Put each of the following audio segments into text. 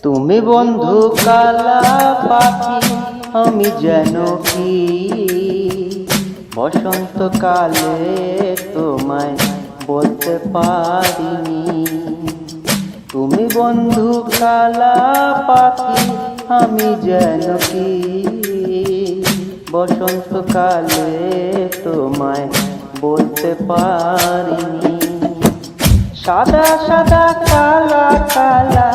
তুমি বন্ধু কালা পাখি, আমি যেন কি বসন্তকালে তোমায় বলতে পারিনি। তুমি বন্ধু কালা পাখি, আমি যেন কি বসন্তকালে তোমায় বলতে পারিনি। সাদা সাদা কালা কালা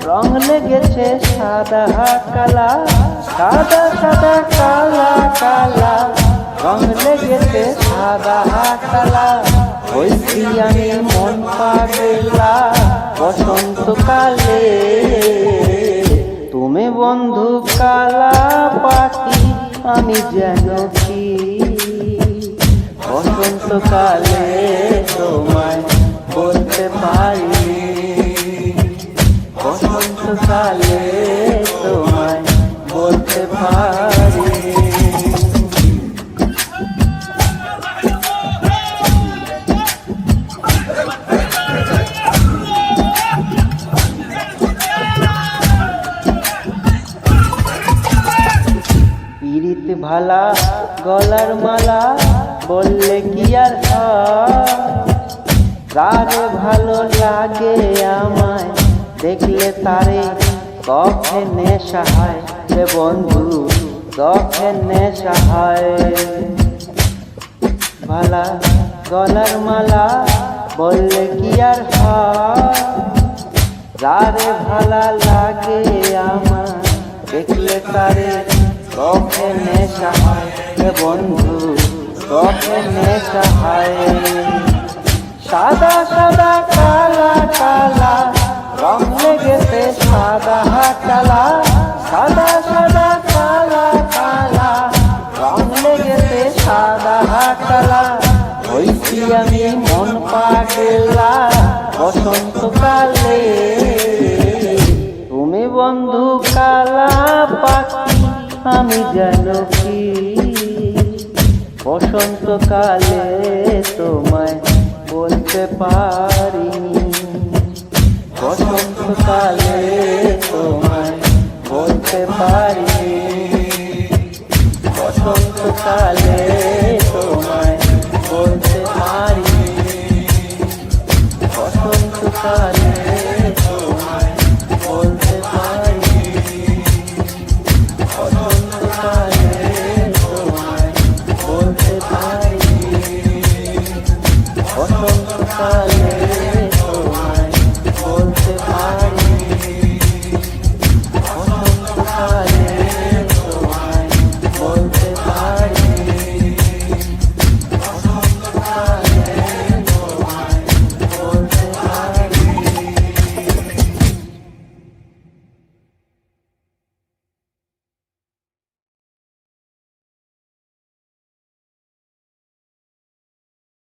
রং লেগেছে সাদা কালা, সাদা সাদা কালা কালা রং লেগেছে সাদা কালা। হইছি আমি মন পাগলা বসন্তকালে। তুমি বন্ধু কালা পাখি, আমি যেন কি বসন্তকালে তোমায় বলতে পারি। বসন্তকালে তোমায় বলতে পারি। পিরিত ভালা গলার মালা বললে কি আর রাগে ভালো লাগে আমায় দেখলে তারে কখে নেশা হয় রে বন্ধু, কখে নেশা হয়। ভালা গলার মালা বললে কি আর রারে ভালা লাগে আমার দেখলে তারে কখে নেশা হয় রে বন্ধু, কখে নেশা হয়। সাদা সাদা কালা কালা রং লেগেছে সাদা কালা, সাদা সাদা কালা কালা রং লেগেছে সাদা কালা। হইছি আমি মন পাগলা বসন্তকালে। তুমি বন্ধু কালা পাখি, আমি যেন কি বসন্তকালে তোমায় বলতে পারিনি। বসন্তকালে তোমায় বলতে পারি। বসন্তকালে তোমায় বলতে পারি। বসন্তকালে